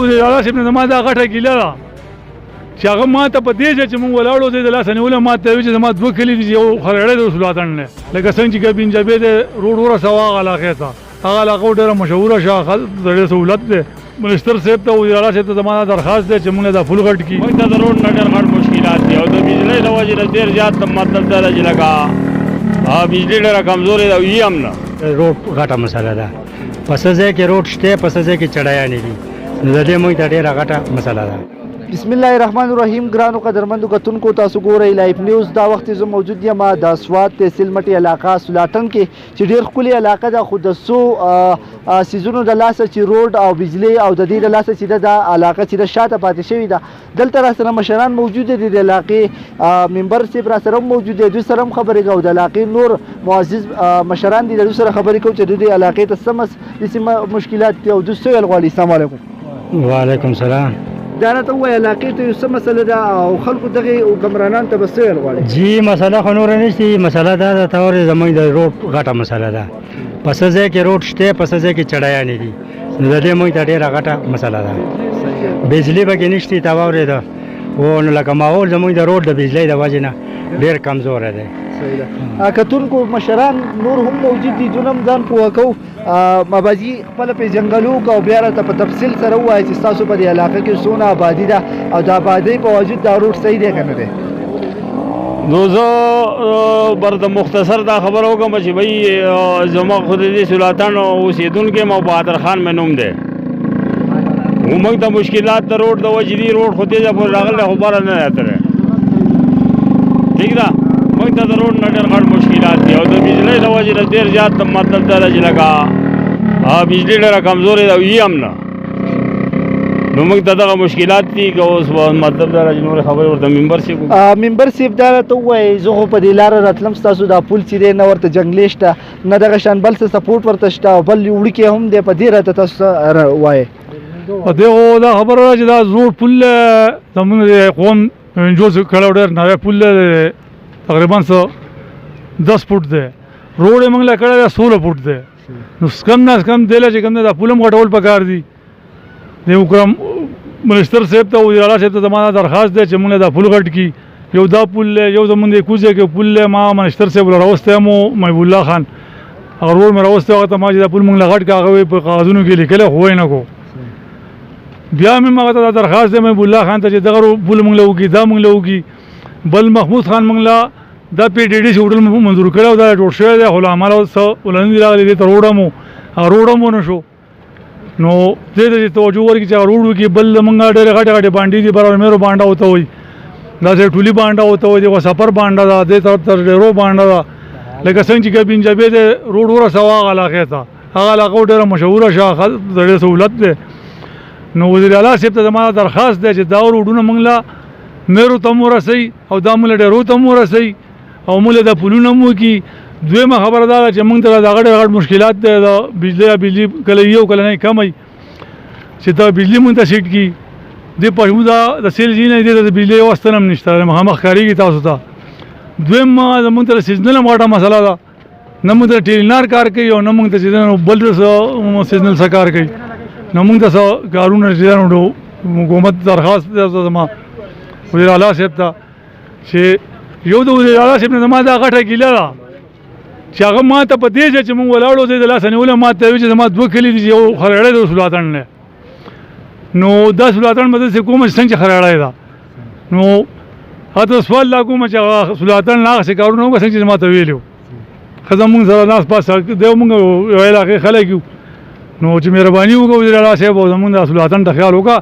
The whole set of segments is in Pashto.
وزیر اعلی صاحب نه زما دا غټه ګیله ده چې هغه ما ته په دې ځای چې مونږ ولاړو دی د لاسه نیولی ما ته وایي چې زما دوه کلي دي چې یو خرړی د رسول اتڼ دی لکه څنګه چې ګبین جبې دی روډ ورسوه هغه علاقې ته هغه علاقه ډېره مشهوره شه ډېر سهولت دی منسټر صاحب ته وزیر اعلی صاحب ته زما درخواست دی چې مونږ دا فل غټ کړي. موږ ته د روډ نه ډېر غټ مشکلات دي او د بجلۍ د وجې نه ډېر زیات مطلب دا ده چې لکه بجلي ډېره کمزورې ده او یي هم نه. روډ غټه مسله ده په څه ځای کې روډ شته په څه ځای کې چړیانې دي نو د دې موږ ته ډېره غټه مسله ده. بسم الله الرحمن الرحیم. ګرانو قدرمندو کتونکو تاسو ګورئ لایف نیوز. دا وخت زه موجود یم د سوات تحصیل مټي علاقه سولاتن کې چې ډېر ښکلې علاقه ده خو د څو سیزونو د لاسه چې روډ او بجلی او د دې د لاسه چې ده دا علاقه چې ده شاته پاتې شوې ده. دلته را سره مشران موجود دي د علاقې ممبر صاحب را سره هم موجود دی دوی سره هم خبرې کوو د علاقې نور معزز مشران دي د دوی سره خبرې کوو چې د دې علاقې ته څه مشکلات دي او دوی څه ویل غواړي. السلام علیکم. وعلیکم سلام. دا راته ووایه علاقې ته یو څه مسله ده او خلکو دغې حکمرانانو ته به څه ویل غواړي؟ جی مسله خو نوره نشته مسله دا ده ته ورې زموږ د روډ غټه مسله ده په څه ځای کې روډ شته په څه ځای کې چړیانې دي نو د دې موږ ته ډېره غټه مسله ده. بجلي پکې نشته ته واورېده و نو لکه ماحول زموږ د روډ د بجلۍ د وجې نه ډېر کمزوری دی. کتونکو مشران نور هم موجود دي دوی هم ځان پوه کوو مباجي خپله پېژنګلو وکړو او بیا راته په تفصیل سره ووایه چې ستاسو په دې علاقه کې څونه آبادي ده او د آبادۍ په وجود دا روډ صحیح دی که نه دی؟ نو زه برته مختصر دا خبره وکړم چې بھئی زما خود دې سولاتن اوسېدونکی یم او بهادر خان مې نوم دی. موږ ته مشکلات د روډ د وجې دي روډ خو دې ځای پورې راغلی خو بره نه دی ٹھیک ده. موږ ته د روډ نه ډېر غټ مشکلات دي او د بجلۍ د وجې نه ډېر زیات مطلب دا ده چې لکه بجلي ډېره کمزورې ده او یي هم نه نو موږ ته دغه مشکلات دي که اوس مطلب دا ده چې نورې خبرې ورته ممبر صاحب ممبر صاحب دا راته ووایي زه خو په دې لاره راتلم ستاسو دا پل چې دی نه ورته جنګلې شته نه دغه شان بل څه سپورټ ورته شته او بل وړوکی هم دی په دې راته تاسو ووایئ. په دې خو دا خبره ده چې دا زوړ پل زموږ د قوم انجوز کړی ډېر نوی پل دی تقریبا 10 فوټ دی. روډ یې موږ له کړی دی 16 فوټ دی نو کم نه کم دی له چې کوم دی دا پل هم غټول پکار دي. د وکرم منسټر صاحب ته وزیر اعلی صاحب ته زما درخواست دی چې موږ دا پل غټ کړي. یو دا پل دی یو زموږ د کوزې کې پل دی ما منسټر صاحب راوستی یم محبوب الله خان هغه روډ مې راوستی هغه ته ما چې دا پل موږ له غټ کړه هغه په کاغذونو کې لیکلی خو ویې نه کو. بیا مې هغه ته دا درخواست دی محبوب الله خان ته چې دغه پل موږ له وکړي دا موږ له وکړي. بل محمود خان موږ له دا پی ډي ډي هوټل منظور کړی او دا جوړ شوی دی خو له امله اوس ولنې دي راغلي دې ته روډ هم هغه روډ هم ونه شو نو دې ته توجه ورکړي چې هغه روډ وکړي. بل موږ ډېرې غټې غټې بانډې دي برابر مېرو بانډه ورته وایي داسې ټولي بانډه ورته وایي دغه سفر بانډه ده دې طرف ته ډېرو بانډه ده لکه څنګه چې ګبین جبې دی روډ ورسوه هغه علاقې ته هغه علاقه ډېره مشهوره شه ډېر سهولت دی. نو وزیر اعلی صاحب ته زما درخواست دی چې دا روډونه موږ له مېرو ته هم ورسوي او دا موږ له ډېرو ته هم ورسوي او موږ له دا پلونه هم وکړي. دویمه خبره دا ده چې موږ ته دا غټ غټ مشکلات دی د بجلي کله یو کله نه کم وي چې دا بجلي موږ ته سیټ کړي. دې پښمو دا د سیل ځای نه دی د بجلۍ یو ستن هم نشته مخامخ ښکارېږي تاسو ته. دویم زموږ ته سیزنل هم غټه مسله ده نه موږ ته ټیلنار کار کوي او نه موږ ته چې بل سیزنل څه کار کوي نو موږ ته څه کارونه چې حکومت درخواست دی زما وزیر اعلی صاحب ته چې یو د وزیر اعلی صاحب نه زما دا غټه ګیله ده چې هغه ما ته په دې ځای چې موږ ولاړو دی د لاسه نیولی ما ته وایي چې زما دوه کلي دي چې یو خرړی دی رسول اتڼ دی نو دا رسول اتڼ به داسې کومه چې څنګه چې خرړی ده نو هغه سوال لا کومه چې هغه رسول اتڼ نه هغسې کارونه وکړه څنګه چې ما ته ویلي وو. ښه زموږ سره ناست پاس دی موږ یو علاقې خلک یو نو چې مهرباني وکړه وزیر اعلی صاحب او زموږ د رسول اتڼ ته خیال وکړه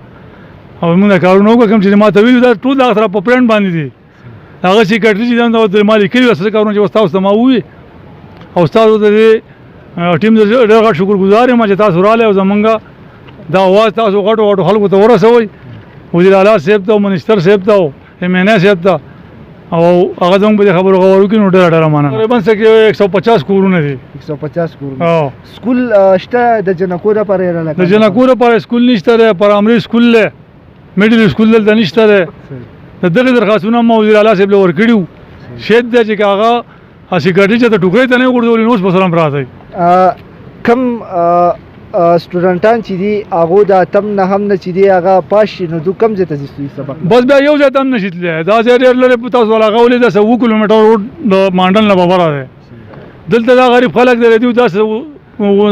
او موږ دا کارونه وکړه کوم چې ما ته ویلي دا ټول دغه سره په پلان باندې دي هغه سیکرټري چې دا ما لیکلي وو څه کارونه چې اوس تاسو ته ما ووایي او ستاسو د دې ټیم ډېر غټ شکرګزار یم چې تاسو راغلی او زمونږ دا اواز تاسو غټو غټو خلکو ته ورسوئ وزیر اعلی صاحب ته او منسټر صاحب ته او MNA صاحب ته او هغه زموږ په دې خبرو غور وکړي نو ډېره مننه. تقریبا څه کې 150 کورونه دي 150 کورونه. سکول شته د جنکو دپاره یې راغلی؟ د جنکو دپاره سکول نشته دی پرایمري سکول دی میډل سکول دلته نشته دی. د دغې درخواستونه هم وزیر اعلی صاحب له ورکړي وو شاید دی چې که هغه سیکرټري چې د ټوکرۍ ته نه یې غورځولي نو اوس به سره هم راځئ. کم سټوډنټان چې دي هغه د اتم نهم نه چې دي هغه پاس شي نو دوی کوم ځای ته ځي سبق بس بیا یو ځای ته هم نشي تللی دا ځای ډېر لرې په تاسو هغه ولې داسې 7 کیلومتر روډ د مانډل نه ببره دی دلته دا غریب خلک دی دوی داسې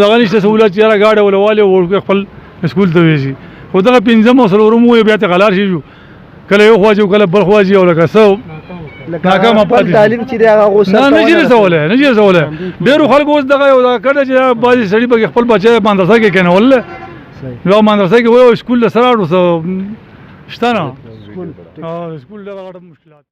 دغه نشته سهولت چې یاره ګاډی ولوالې وړو خپل اسکول ته ویسي خو دغه پنځم او څلورم وایي بیا ته غلار شي کله یو خوا ځي کله بل خوا ځي او لکه څه ناکامه پاتې تعلیم چې دی هغه غوسه نه نشي رسولی نشي رسولی ډېرو خلکو اوس دغه یو دغه کړی چې بعضې سړي پکې خپل بچی مدرسه کې کېنول نو مدرسه کې وایي سکول له سره اړو څه شته نه سکول دغه غټ مشکلات